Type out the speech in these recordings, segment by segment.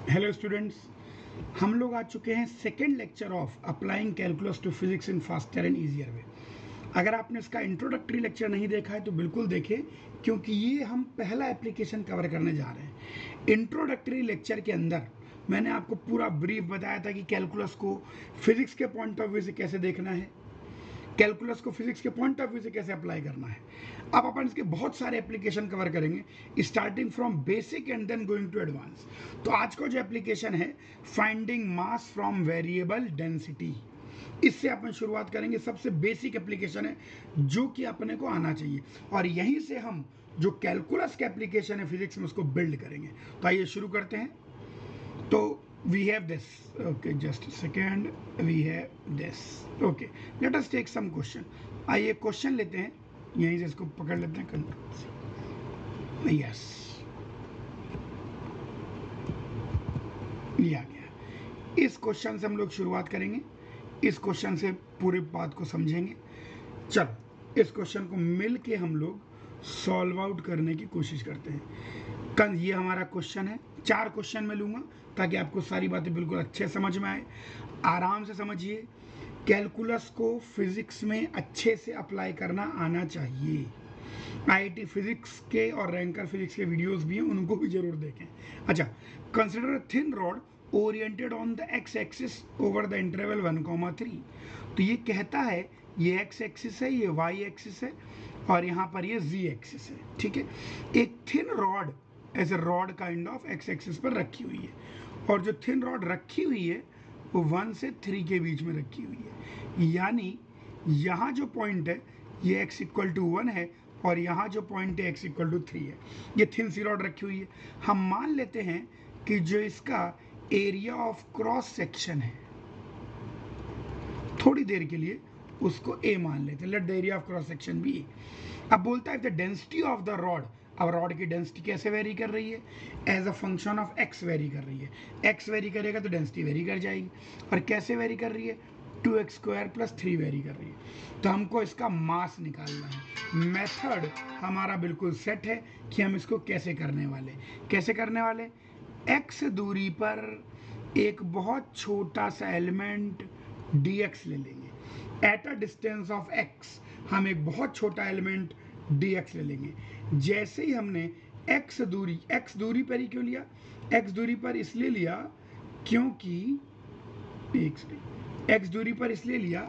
Hello students, हम लोग आ चुके हैं second lecture of applying calculus to physics in faster and easier way. अगर आपने इसका इंट्रोडक्टरी लेक्चर नहीं देखा है तो बिल्कुल देखें, क्योंकि ये हम पहला एप्लीकेशन कवर करने जा रहे हैं। इंट्रोडक्टरी लेक्चर के अंदर मैंने आपको पूरा ब्रीफ बताया था कि कैलकुलस को फिजिक्स के पॉइंट ऑफ व्यू से कैसे देखना है, कैलकुलस को फिजिक्स के पॉइंट ऑफ व्यू से कैसे अप्लाई करना है। अब अपन इसके बहुत सारे एप्लीकेशन कवर करेंगे, starting from basic and then going to advance. तो आज का जो एप्लीकेशन है, finding mass from variable density, इससे अपन शुरुआत करेंगे। सबसे बेसिक एप्लीकेशन है जो कि अपने को आना चाहिए, और यहीं से हम जो कैलकुलस का एप्लीकेशन है फिजिक्स में उसको बिल्ड करेंगे। तो आइए शुरू करते हैं। तो we have this, okay, just a second, we have this, okay, let us take some question। आइए क्वेश्चन लेते हैं, यहीं से इसको पकड़ लेते हैं, कंट्रोल से, यस, ये आ गया। इस क्वेश्चन से हम लोग शुरुआत करेंगे, इस क्वेश्चन से पूरी बात को समझेंगे। चलो इस क्वेश्चन को मिल के हम लोग सॉल्व आउट करने की कोशिश करते हैं। ये हमारा क्वेश्चन है, 4 क्वेश्चन मैं लूँगा ताकि आपको सारी बातें बिल्कुल अच्छे समझ में आए। आराम से समझिए, कैलकुलस को फिजिक्स में अच्छे से अप्लाई करना आना चाहिए। आईआईटी फिजिक्स के और रैंकर फिजिक्स के वीडियोस भी हैं, उनको भी जरूर देखें। अच्छा, consider a thin rod oriented on the x axis over the interval 1,3। तो ये कहता है ये एक्स एक्सिस है, ये वाई एक्सिस है, और यहाँ पर ये जी एक्सिस है। ठीक है, एक thin rod as a rod kind of x axis पर रखी हुई है, और जो थिन रॉड रखी हुई है वो 1 से 3 के बीच में रखी हुई है। यानी यहाँ जो पॉइंट है ये x इक्वल टू 1 है, और यहाँ जो पॉइंट है x इक्वल टू 3 है। ये थिन सी रॉड रखी हुई है। हम मान लेते हैं कि जो इसका एरिया ऑफ क्रॉस सेक्शन है, थोड़ी देर के लिए उसको a मान लेते हैं, let the area of cross section be a। अब बोलता है the density of the rod. अब रॉड की डेंसिटी कैसे वेरी कर रही है? As a function of x vary कर रही है। x वेरी करेगा तो डेंसिटी वेरी कर जाएगी। और कैसे वेरी कर रही है? 2x² + 3 वेरी कर रही है। तो हमको इसका मास निकालना है। मेथड हमारा बिल्कुल सेट है कि हम इसको कैसे करने वाले। कैसे करने वाले? x दूरी पर एक बहुत छोटा सा एलिमेंट dx ले लेंगे। At a distance of x हम एक बहुत छोटा एलिमेंट dx ले लेंगे। जैसे ही हमने x दूरी पर ही क्यों लिया? x दूरी पर इसलिए लिया क्योंकि x दूरी पर इसलिए लिया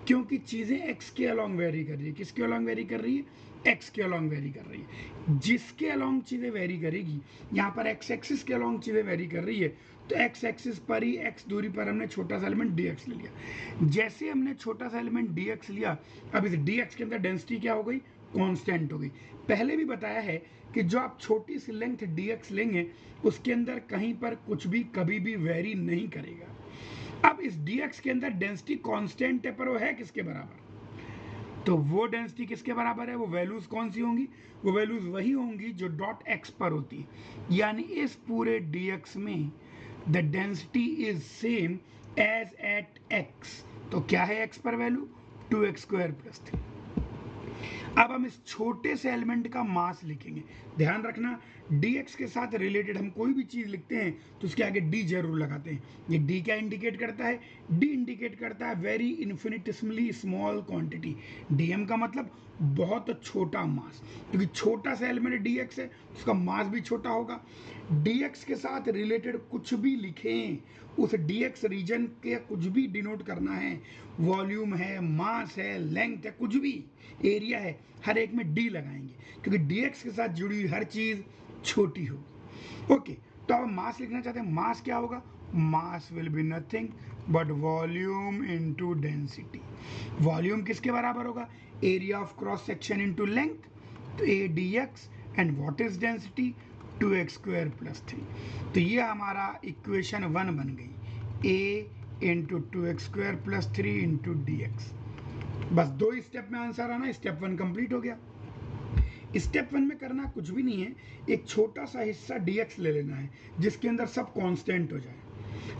क्योंकि चीजें x के अलोंग वेरी कर रही है। किसके अलोंग वेरी कर रही है? x के अलोंग वेरी कर रही है। जिसके अलोंग चीजें वेरी करेगी, यहाँ पर x एक्सिस के अलोंग चीजें वेरी कर रही है, तो x एक्सिस पर ही x दूरी पर हमने छोटा सा एलिमेंट dx ले लिया। जैसे हमने छोटा सा एलिमेंट dx लिया, अब इस dx के अंदर डेंसिटी क्या हो गई? कांस्टेंट हो गई। पहले भी बताया है कि जो आप छोटी सी लेंथ dx लेंगे उसके अंदर कहीं पर कुछ भी कभी भी वेरी नहीं करेगा। अब इस dx के अंदर डेंसिटी कांस्टेंट है, पर वो है किसके बराबर? तो वो डेंसिटी किसके बराबर है? वो वैल्यूज कौन सी होंगी? वो वैल्यूज वही होंगी जो डॉट x पर होती है। यानी इस पूरे dx में the density is same as at x। तो क्या है x पर वैल्यू? 2x² + 3। अब हम इस छोटे से एलिमेंट का मास लिखेंगे। ध्यान रखना, dx के साथ रिलेटेड हम कोई भी चीज लिखते हैं तो उसके आगे d जरूर लगाते हैं। ये d क्या इंडिकेट करता है? d इंडिकेट करता है वेरी इन्फिनिटेसिमली स्मॉल क्वांटिटी। dm का मतलब बहुत छोटा मास, क्योंकि छोटा सा एलिमेंट dx है, उसका मास भी छोटा होगा। dx के साथ रिलेटेड कुछ भी लिखें, उस dx रीजन के कुछ भी डिनोट करना है, वॉल्यूम है, मास है, लेंथ है, कुछ भी, एरिया है, हर एक में d लगाएंगे, क्योंकि dx के साथ जुड़ी हुई हर चीज छोटी होगी। ओके, तो अब मास लिखना चाहते हैं। मास क्या होगा? Mass will be nothing but volume into density. Volume किसके बराबर होगा? Area of cross section into length, तो a dx, and what is density? 2x² + 3। तो ये हमारा इक्वेशन 1 बन गई, a into 2x² + 3 into dx। बस 2 स्टेप में आंसर आना, स्टेप 1 कंप्लीट हो गया। स्टेप 1 में करना कुछ भी नहीं है, एक छोटा सा हिस्सा dx ले लेना है जिसके अंदर सब कांस्टेंट हो जाए।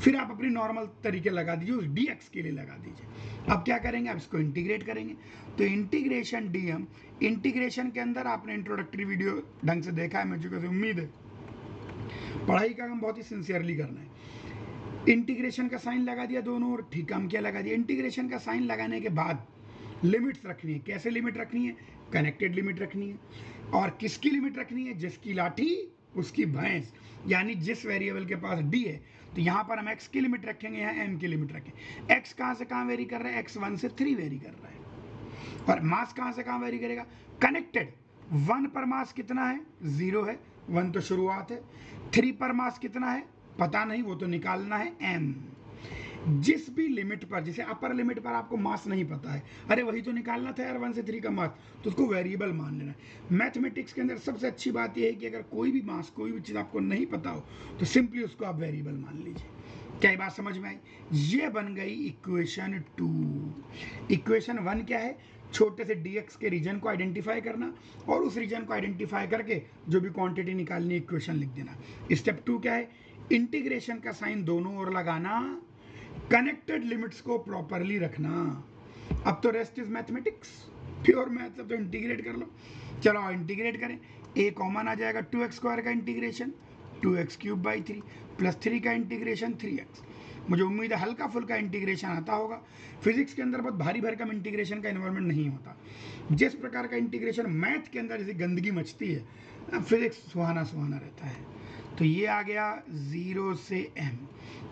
फिर आप अपनी नॉर्मल तरीके लगा दीजिए, उस dx के लिए लगा दीजिए। अब क्या करेंगे? अब इसको इंटीग्रेट करेंगे। तो इंटीग्रेशन dm, इंटीग्रेशन के अंदर आपने इंट्रोडक्टरी वीडियो ढंग से देखा है मुझे, उम्मीद है पढ़ाई का काम बहुत ही सिंसियरली करना है। इंटीग्रेशन का साइन लगा दिया दोनों ओर, ठीक काम क्या लगा दिया। इंटीग्रेशन का साइन लगाने के बाद लिमिट्स रखनी है। कैसे लिमिट रखनी है? कनेक्टेड लिमिट रखनी है। और किसकी लिमिट रखनी है? जिसकी लाठी उसकी भैंस, यानी जिस वेरिएबल के पास d है तो यहाँ पर हम x की लिमिट रखेंगे, यहाँ m की लिमिट रखेंगे। x कहाँ से कहाँ वेरी कर रहा है? x 1 से 3 वेरी कर रहा है। और मास कहाँ से कहाँ वेरी करेगा? कनेक्टेड। 1 पर मास कितना है? 0 है, 1 तो शुरुआत है। 3 पर मास कितना है? पता नहीं, वो तो निकालना है m। जिस भी लिमिट पर, जैसे अपर लिमिट पर आपको मास नहीं पता है, अरे वही तो निकालना था यार 1 से 3 का मास, तो उसको वेरिएबल मान लेना है। मैथमेटिक्स के अंदर सबसे अच्छी बात यह है कि अगर कोई भी मास, कोई भी चीज़ आपको नहीं पता हो तो सिंपली उसको आप वेरिएबल मान लीजिए। क्या ये बात समझ में आई? ये बन गई इक्वेशन 2। इक्वेशन 1 क्या है? छोटे से dx के रीजन को आइडेंटिफाई करना और उस रीजन को आइडेंटिफाई करके जो भी क्वांटिटी निकालनी है इक्वेशन लिख देना। स्टेप 2 क्या है? इंटीग्रेशन का साइन दोनों ओर लगाना, कनेक्टेड लिमिट्स को प्रॉपरली रखना। अब तो rest is mathematics, pure math. अब तो इंटीग्रेट कर लो। चलो इंटीग्रेट करें। a कॉमन आ जाएगा, 2x स्क्वायर का integration 2x cube by 3 plus 3 का इंटीग्रेशन 3x। मुझे उम्मीद है हल्का फुल्का इंटीग्रेशन आता होगा। फिजिक्स के अंदर बहुत भारी भरकम इंटीग्रेशन का इन्वॉल्वमेंट नहीं होता। जिस प्रकार का इंटीग्रेशन मैथ के अंदर जैसे गंदगी मचती है, फिजिक्स सुहाना सुहाना रहता है। तो ये आ गया 0 से m,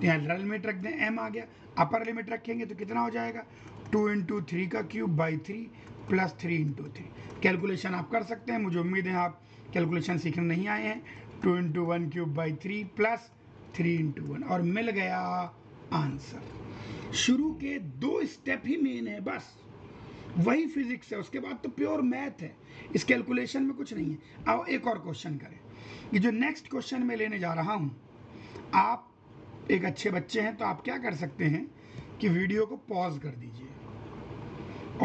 तो यहाँ लोअर लिमिट रख दें, m आ गया। अपर लिमिट रखेंगे तो कितना हो जाएगा? 2 × 3 का क्यूब बाई 3 प्लस 3 × 3। कैलकुलेशन आप कर सकते हैं, मुझे उम्मीद है आप कैलकुलेशन सीखने नहीं आए हैं। 2 × 1 क्यूब बाई 3 प्लस 3 × 1, और मिल गया आंसर। शुरू के 2 स्टेप ही मेन है, बस वही फिजिक्स है, उसके बाद तो प्योर मैथ है। इस कैलकुलेशन में कुछ नहीं है। आओ एक और क्वेश्चन करें। ये जो नेक्स्ट क्वेश्चन मैं लेने जा रहा हूं, आप एक अच्छे बच्चे हैं तो आप क्या कर सकते हैं कि वीडियो को पॉज कर दीजिए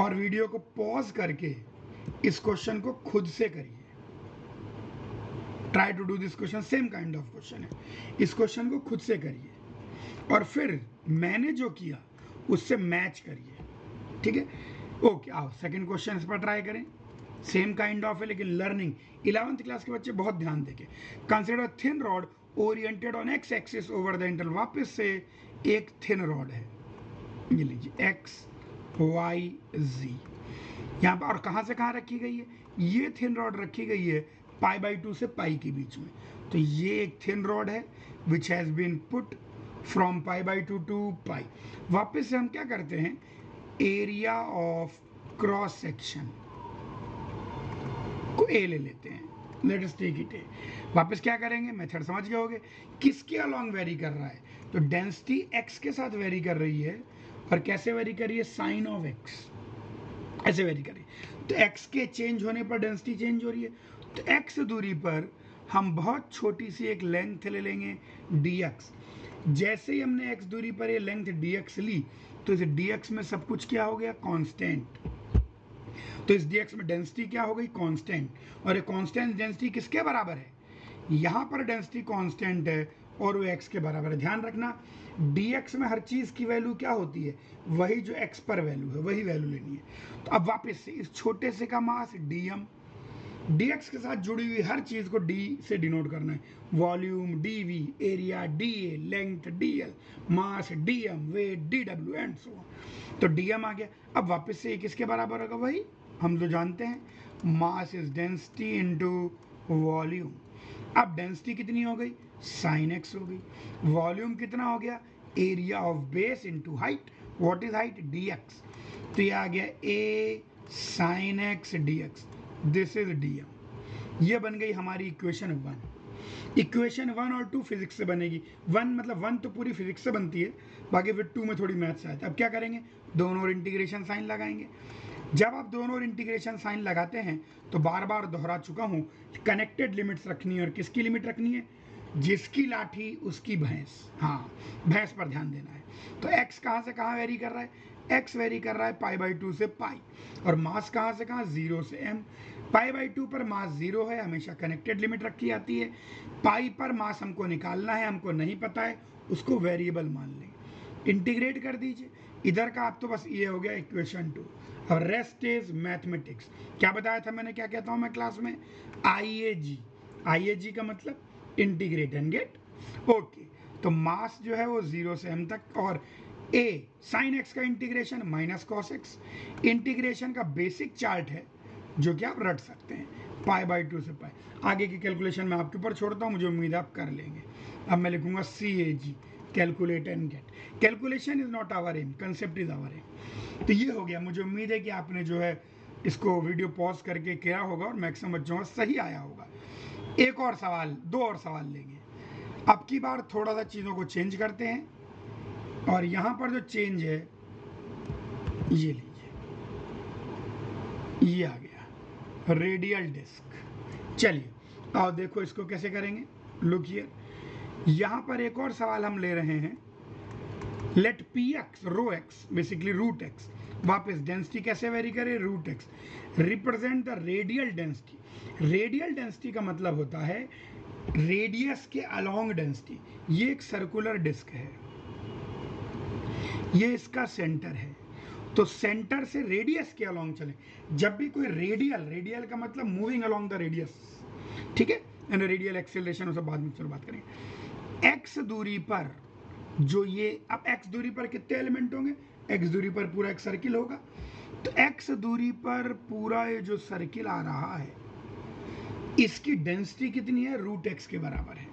और वीडियो को पॉज करके इस क्वेश्चन को खुद से करिए। Try to do this question, same kind of question है। इस क्वेश्चन को खुद से करिए और फिर मैंने जो किया उससे मैच करिए, ठीक है? ओके, आओ सेकंड क्वेश्चन पर ट्राई करें। सेम काइंड ऑफ है लेकिन लर्निंग 11th क्लास के बच्चे बहुत ध्यान देंगे। Consider thin rod oriented on x axis over the interval. वापस से एक थिन रॉड है, ये लीजिए एक्स वाई जी। यहाँ पर और कहाँ से कहाँ रखी गई है? ये थिन रॉड रखी गई है π/2 से पाई के बीच में। तो ये एक थिन रॉड है which has been put from π/2 to pi. वापस से हम क्या करते हैं? एरिया ऑफ क्रॉस सेक्शन को ए ले लेते हैं। लेट अस टेक इट ए। वापस क्या करेंगे? मेथड समझ गए होगे। किसके अलोंग वेरी कर रहा है? तो डेंसिटी एक्स के साथ वेरी कर रही है। और कैसे वेरी कर रही है? साइन ऑफ एक्स, ऐसे वेरी कर रही है। तो एक्स के चेंज होने पर डेंसिटी चेंज हो रही है। तो एक्स दूरी पर हम बहुत छोटी सी एक लेंथ ले लेंगे dx। जैसे ही हमने एक्स दूरी पर ये लेंथ dx ली तो इस dx में सब कुछ क्या हो गया? कांस्टेंट। तो इस dx में डेंसिटी क्या हो गई? कांस्टेंट। और ये कांस्टेंट डेंसिटी किसके बराबर है? यहाँ पर डेंसिटी कांस्टेंट है और वो x के बराबर है। ध्यान रखना dx में हर चीज़ की वैल्यू क्या होती है? वही जो x पर वैल्यू है वही वैल्यू लेनी है। तो अब वापस से इस छोटे से का मास dm, dx के साथ जुड़ी हुई हर चीज़ को d से डिनोट करना है। Volume dv, area da, length dl, mass dm, weight dw and so on. तो dm आ गया। अब वापस से किसके बराबर होगा? वही हम जो जानते हैं, mass is density into volume. अब डेंसिटी कितनी हो गई? साइन एक्स हो गई। वॉल्यूम कितना हो गया? Area of base into height. What is height? dx। तो ये आ गया a sine x dx। This is dm। ये बन गई हमारी इक्वेशन 1। इक्वेशन 1 और 2 फिजिक्स से बनेगी। 1 मतलब 1 तो पूरी फिजिक्स से बनती है, बाकी फिर 2 में थोड़ी मैथ से आता है। अब क्या करेंगे? दोनों ओर इंटीग्रेशन साइन लगाएंगे। जब आप दोनों ओर इंटीग्रेशन साइन लगाते हैं तो बार बार दोहरा चुका हूं, कनेक्टेड लिमिट्स रखनी है। और किसकी लिमिट रखनी है? जिसकी लाठी उसकी भैंस। हाँ, भैंस पर ध्यान देना है। तो x कहाँ से कहाँ वेरी कर रहा है? x वेरी कर रहा है π/2 से पाई। और मास कहाँ से कहाँ? 0 से m। π/2 पर मास 0 है, हमेशा कनेक्टेड लिमिट रखी जाती है। पाई पर मास हमको निकालना है, हमको नहीं पता है, उसको वेरिएबल मान लेंगे। इंटीग्रेट कर दीजिए। इधर का आप तो बस ये हो गया इक्वेशन 2। और रेस्ट इज मैथमेटिक्स। क्या बताया था मैंने? क्या कहता हूँ मैं क्लास में? IAG। IAG का मतलब इंटीग्रेट एंड गेट ओके। तो मास जो है वो 0 से m तक, और a साइन x का integration minus cos x, integration का बेसिक चार्ट है जो कि आप रट सकते हैं π/2 से पाई। आगे की कैलकुलेशन मैं आपके ऊपर छोड़ता हूँ, मुझे उम्मीद है आप कर लेंगे। अब मैं लिखूंगा CAG, calculate and get. Calculation is not our aim, concept is our aim. तो ये हो गया। मुझे उम्मीद है कि आपने जो है इसको वीडियो पॉज करके किया होगा और मैक्सिमम बच्चों का सही आया होगा। एक और सवाल, 2 और सवाल लेंगे। अब की बार थोड़ा सा चीज़ों को चेंज करते हैं, और यहाँ पर जो चेंज है ये लीजिए, ये आ गया रेडियल डिस्क। चलिए आओ देखो इसको कैसे करेंगे। लुक हियर, यहाँ पर एक और सवाल हम ले रहे हैं। Let px rho x basically root x, वापस डेंसिटी कैसे वेरी करे, root x represent the radial density. Radial density का मतलब होता है रेडियस के अलोंग डेंसिटी। ये एक सर्कुलर डिस्क है, ये इसका सेंटर है, तो सेंटर से रेडियस के अलोंग चले। जब भी कोई रेडियल का मतलब मूविंग अलोंग द रेडियस, ठीक है, एंड रेडियल एक्सेलरेशन उसे बाद में चलो बात करेंगे। x दूरी पर जो ये, अब x दूरी पर कितने एलिमेंट होंगे, x दूरी पर पूरा एक सर्किल होगा, तो x दूरी पर पूरा ये जो सर्किल आ रहा है इसकी डेंसिटी कितनी है, रूट x के बराबर है।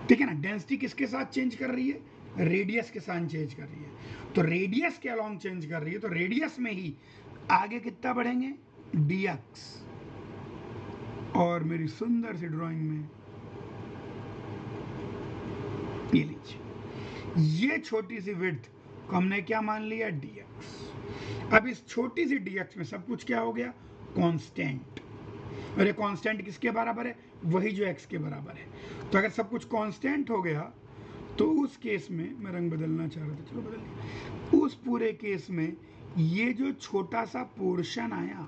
ठीक है ना। डेंसिटी किसके साथ चेंज कर रही है, रेडियस के साथ चेंज कर रही है, तो रेडियस के अलोंग चेंज कर रही है, तो रेडियस में ही आगे कितना बढ़ेंगे, dx। और मेरी सुंदर सी ड्राइंग में ये लीजिए, ये छोटी सी विड्थ को हमने क्या मान लिया, dx। अब इस छोटी सी dx में सब कुछ क्या हो गया, कांस्टेंट। और ये कांस्टेंट किसके बराबर है, वही जो x के बराबर है। तो अगर सब कुछ कांस्टेंट हो गया तो उस केस में, मैं रंग बदलना चाह रहा था, चलो बदल लिया। उस पूरे केस में ये जो छोटा सा पोर्शन आया,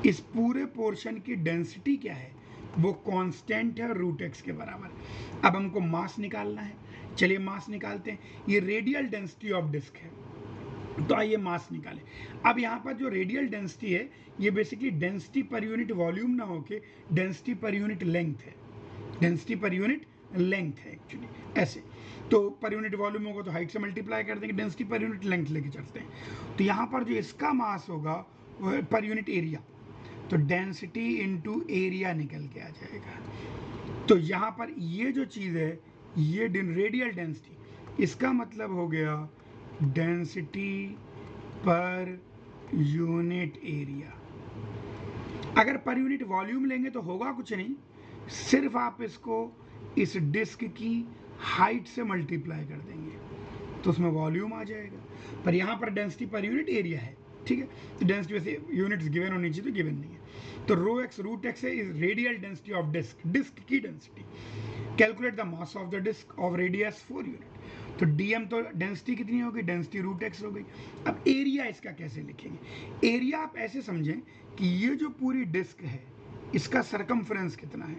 इस पूरे पोर्शन की डेंसिटी क्या है, वो कांस्टेंट है, रूट x के बराबर। अब हमको मास निकालना है, चलिए मास निकालते हैं। ये रेडियल डेंसिटी ऑफ डिस्क है, तो आइए मास निकालें। अब यहाँ पर जो रेडियल डेंसिटी है ये basically density per unit volume ना होके डेंसिटी पर यूनिट लेंथ है, डेंसिटी पर यूनिट लेंथ है एक्चुअली, ऐसे। तो पर यूनिट वॉल्यूम होगा तो हाइट से मल्टीप्लाई कर देंगे, डेंसिटी पर यूनिट लेंथ लेके चलते हैं। तो यहाँ पर जो इसका मास होगा पर यूनिट एरिया, तो डेंसिटी इनटू एरिया निकल के आ जाएगा। तो यहाँ पर ये जो चीज़ है ये रेडियल डेंसिटी, इसका मतलब हो गया डेंसिटी पर यूनिट एरिया। अगर पर यूनिट वॉल्यूम लेंगे तो होगा कुछ नहीं, सिर्फ आप इसको इस डिस्क की हाइट से मल्टीप्लाई कर देंगे तो उसमें वॉल्यूम आ जाएगा। पर यहाँ पर डेंसिटी पर यूनिट एरिया है, ठीक है। तो डेंसिटी वैसे यूनिट्स गिवन होनी चाहिए, तो गिवन नहीं है। तो रो एक्स रूट एक्स है is radial density of disc, disc की density. Calculate the mass of the disc of radius 4 unit. तो dm तो डेंसिटी कितनी होगी, डेंसिटी रूट एक्स हो गई। अब एरिया इसका कैसे लिखेंगे, एरिया आप ऐसे समझें कि ये जो पूरी डिस्क है इसका सरकमफ्रेंस कितना है,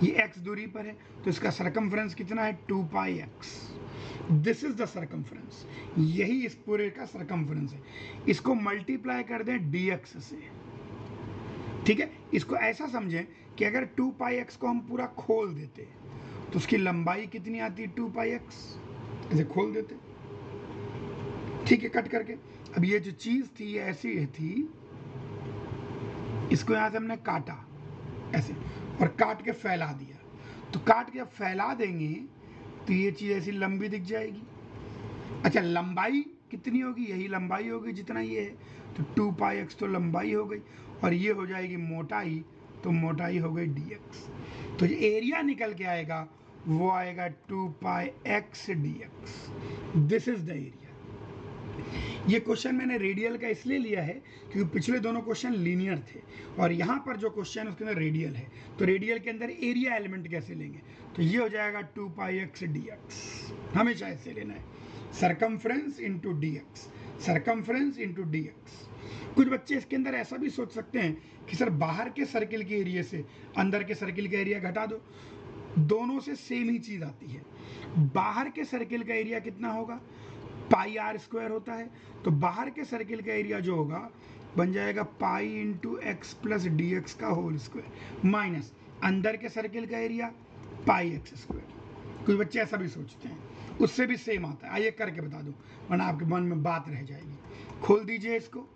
ये x दूरी पर है तो इसका सरकमफ्रेंस कितना है, 2πx। This is the circumference, यही इस पूरे का सरकमफ्रेंस है। इसको मल्टीप्लाई कर दें dx से, ठीक है। इसको ऐसा समझें कि अगर 2πx को हम पूरा खोल देते तो उसकी लंबाई कितनी आती है, 2πx। ऐसे खोल देते, ठीक है, कट करके। अब ये जो चीज थी ये ऐसी थी, इसको यहां से हमने काटा ऐसे और काट के फैला दिया। तो काट के जब फैला देंगे तो ये चीज ऐसी लंबी दिख जाएगी। अच्छा, लंबाई कितनी होगी, यही लंबाई होगी जितना ये है, तो 2πx तो लंबाई हो गई, और ये हो जाएगी मोटाई, तो मोटाई हो गई dx। तो जो एरिया निकल के आएगा वो आएगा 2πx dx। This is the area. ये क्वेश्चन मैंने रेडियल का इसलिए लिया है क्योंकि पिछले दोनों क्वेश्चन लीनियर थे और यहाँ पर जो क्वेश्चन है उसके अंदर रेडियल है। तो रेडियल के अंदर एरिया एलिमेंट कैसे लेंगे, तो ये हो जाएगा 2πx dx। हमेशा ऐसे लेना है, circumference into dx, circumference into dx। कुछ बच्चे इसके अंदर ऐसा भी सोच सकते हैं कि सर बाहर के सर्किल के एरिया से अंदर के सर्किल का एरिया घटा दो, दोनों से सेम ही चीज आती है। बाहर के सर्किल का एरिया कितना होगा, πr² होता है, तो बाहर के सर्किल का एरिया जो होगा बन जाएगा pi into x plus D x का होल स्क्वायर, माइनस अंदर के सर्किल का एरिया पाई एक्स स्क्वायर। कुछ बच्चे ऐसा भी सोचते हैं, उससे भी सेम आता है। आइए करके बता दूं, वरना आपके मन में बात रह जाएगी। खोल दीजिए इसको,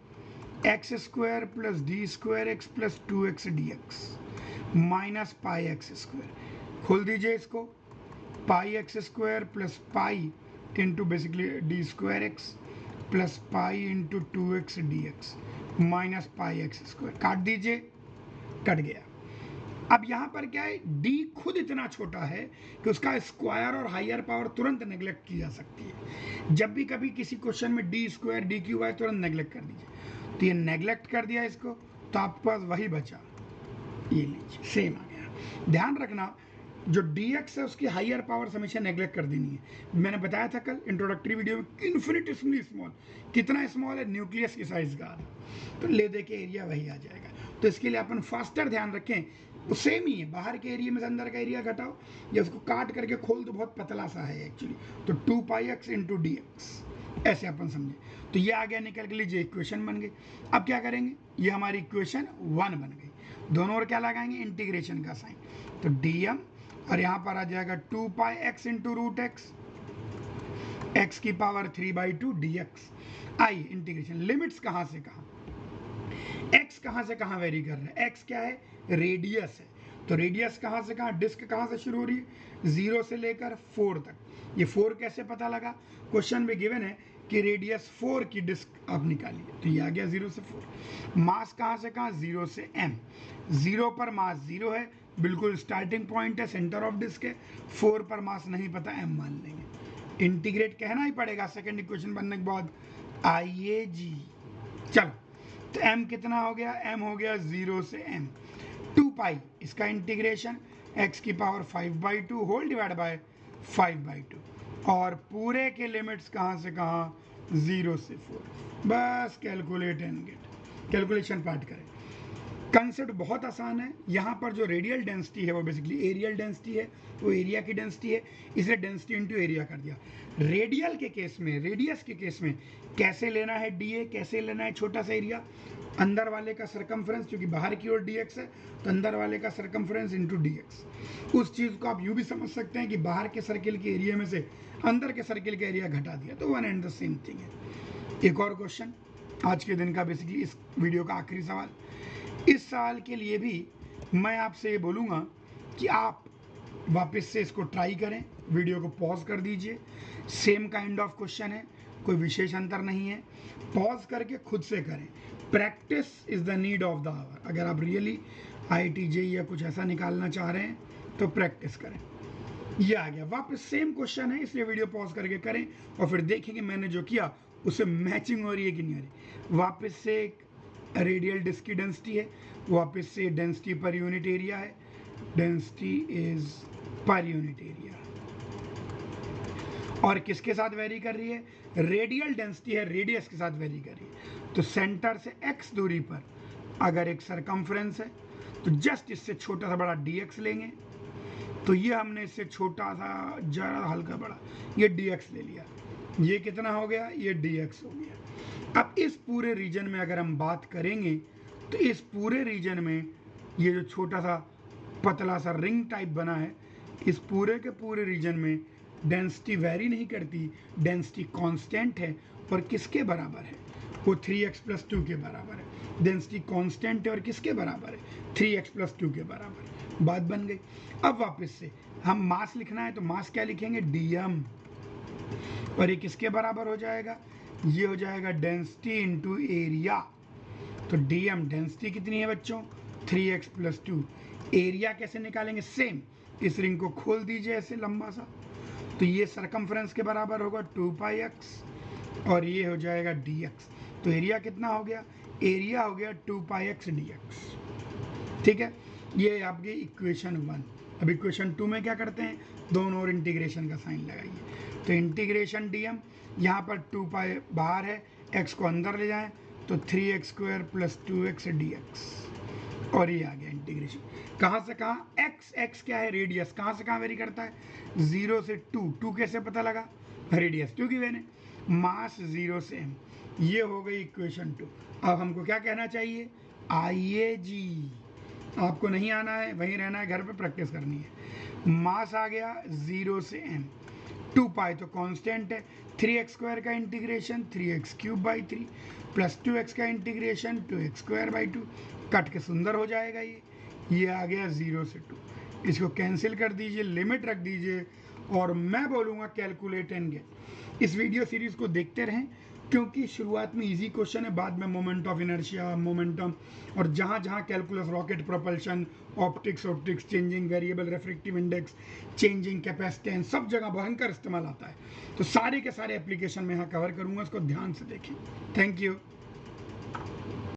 x square plus d square x plus 2x dx minus pi x square. खोल दीजिए इसको, pi x square plus pi into basically d square x plus pi into 2x dx minus pi x square. काट दीजिए, cut गया। अब यहाँ पर क्या है, d खुद इतना छोटा है कि उसका स्क्वायर और हायर पावर तुरंत नेग्लेक्ट की जा सकती है। जब भी कभी किसी क्वेश्चन में डी स्क्वायर डी क्यूब आए, तुरंत नेग्लेक्ट कर दीजिए। तो ये नेग्लेक्ट कर दिया इसको, तो आपके पास वही बचा, ये लीजिए सेम आ गया। ध्यान रखना, जो dx है उसकी हायर पावर हमेशा नेग्लेक्ट कर देनी है। मैंने बताया था कल इंट्रोडक्टरी वीडियो में, इन्फिनिटेसिमली स्मॉल। कितना स्मॉल है, न्यूक्लियस की साइज का, तो ले दे के एरिया वही आ जाएगा। तो इसके लिए अपन फास्टर ध्यान रखें, वो सेम ही है। बाहर के एरिया में से अंदर का एरिया घटाओ, या उसको काट करके खोल दो, बहुत पतला सा है एक्चुअली। तो 2 pi x into D x, ऐसे अपन समझे। तो ये आ गया, निकल के लीजिए इक्वेशन बन गई। अब क्या करेंगे, ये हमारी इक्वेशन 1 बन गई। दोनों ओर क्या लगाएंगे, इंटीग्रेशन का साइन। तो डी एम, और यहाँ पर आ जाएगा 2 pi x into root x, x की पावर 3/2 dx। आइए इंटीग्रेशन, लिमिट्स कहाँ से कहाँ, x कहाँ से कहाँ वेरी कर रहा है। x क्या है, रेडियस है। तो रेडियस कहाँ से कहाँ, डिस्क कहाँ से शुरू हो रही है, 0 से लेकर 4 तक। ये 4 कैसे पता लगा, क्वेश्चन में गिवन है कि रेडियस 4 की डिस्क आप निकालिए, तो ये आ गया 0 से 4। मास कहाँ से कहाँ, 0 से m। 0 पर मास 0 है, बिल्कुल स्टार्टिंग पॉइंट है, सेंटर ऑफ डिस्क है। 4 पर मास नहीं पता, m मान लेंगे। इंटीग्रेट कहना ही पड़ेगा सेकंड इक्वेशन बनने के बाद, आइए जी। चलो, तो m कितना हो गया, m हो गया 0 से m, 2 पाई, इसका इंटीग्रेशन x की पावर 5/2 होल डिवाइड बाय 5/2, और पूरे के लिमिट्स कहाँ से कहाँ, 0 से 4। बस calculate and get, calculation part करें। कंसेप्ट बहुत आसान है। यहाँ पर जो रेडियल डेंसिटी है वो बेसिकली एरियल डेंसिटी है, वो एरिया की डेंसिटी है, इसलिए डेंसिटी इंटू एरिया कर दिया। रेडियल के केस में, रेडियस के केस में कैसे लेना है डीए, कैसे लेना है छोटा सा एरिया, अंदर वाले का सरकमफ्रेंस, क्योंकि बाहर की ओर dx है, तो अंदर वाले का सरकमफ्रेंस इंटू dx। उस चीज़ को आप यूँ भी समझ सकते हैं कि बाहर के सर्किल के एरिया में से अंदर के सर्किल का एरिया घटा दिया, तो one and the same thing है। एक और क्वेश्चन आज के दिन का, बेसिकली इस वीडियो का आखिरी सवाल। इस साल के लिए भी मैं आपसे ये बोलूँगा कि आप वापस से इसको ट्राई करें, वीडियो को पॉज कर दीजिए। सेम काइंड ऑफ क्वेश्चन है, कोई विशेष अंतर नहीं है। पॉज करके खुद से करें। Practice is the need of the hour. अगर आप रियली IIT JEE या कुछ ऐसा निकालना चाह रहे हैं तो प्रैक्टिस करें। ये आ गया, वापस सेम क्वेश्चन है, इसलिए वीडियो पॉज करके करें और फिर देखेंगे मैंने जो किया उससे मैचिंग हो रही है कि नहीं हो रही। वापस से एक रेडियल डिस्क की डेंसिटी है, वापस से डेंसिटी पर यूनिट एरिया है, density is per unit area, और किसके साथ वेरी कर रही है, रेडियल डेंसिटी है, रेडियस के साथ वेरी कर रही है। तो सेंटर से x दूरी पर अगर एक सरकमफ्रेंस है, तो जस्ट इससे छोटा सा बड़ा dx लेंगे। तो ये हमने इससे छोटा सा जरा हल्का बड़ा ये dx ले लिया, ये कितना हो गया, ये dx हो गया। अब इस पूरे रीजन में अगर हम बात करेंगे, तो इस पूरे रीजन में ये जो छोटा सा पतला सा रिंग टाइप बना है, इस पूरे के पूरे रीजन में डेंसिटी वेरी नहीं करती, डेंसिटी कांस्टेंट है। और किसके बराबर है, वो 3x + 2 के बराबर है। डेंसिटी कांस्टेंट है और किसके बराबर है, 3x + 2 के बराबर। बात बन गई। अब वापस से हम मास लिखना है, तो मास क्या लिखेंगे, dm, और ये किसके बराबर हो जाएगा, ये हो जाएगा डेंसिटी इंटू एरिया। तो dm डेंसिटी कितनी है बच्चों, 3x + 2। एरिया कैसे निकालेंगे, सेम, इस रिंग को खोल दीजिए ऐसे लंबा सा, तो ये सरकमफ्रेंस के बराबर होगा 2 पाई x, और ये हो जाएगा dx। तो एरिया कितना हो गया, एरिया हो गया 2 पाई x dx। ठीक है, ये आपकी इक्वेशन 1। अब इक्वेशन 2 में क्या करते हैं, दोनों ओर इंटीग्रेशन का साइन लगाइए। तो इंटीग्रेशन dm, यहाँ पर 2 पाई बाहर है, x को अंदर ले जाएं, तो 3x² + 2x dx, और ये आ गया इंटीग्रेशन। कहाँ से कहाँ, x क्या है, रेडियस, कहाँ से कहाँ वेरी करता है, 0 से 2। 2 कैसे पता लगा, रेडियस 2 की वैन, मास 0 से m। ये हो गई इक्वेशन 2। अब हमको क्या कहना चाहिए, आइए जी, आपको नहीं आना है, वहीं रहना है, घर पे प्रैक्टिस करनी है। मास आ गया 0 से m, 2 पाई तो कांस्टेंट है, 3x² का इंटीग्रेशन 3x³/3 प्लस 2x का इंटीग्रेशन 2x²/2, कट के सुंदर हो जाएगा ये आ गया 0 से 2। इसको कैंसिल कर दीजिए, लिमिट रख दीजिए, और मैं बोलूँगा कैलकुलेट एंड गेट। इस वीडियो सीरीज़ को देखते रहें, क्योंकि शुरुआत में इजी क्वेश्चन है, बाद में मोमेंट ऑफ इनर्शिया, मोमेंटम, और जहाँ जहाँ calculus, rocket propulsion, optics, changing variable refractive index, changing capacitance, सब जगह भयंकर इस्तेमाल आता है। तो सारे के सारे एप्लीकेशन में यहाँ कवर करूँगा, उसको ध्यान से देखें। Thank you.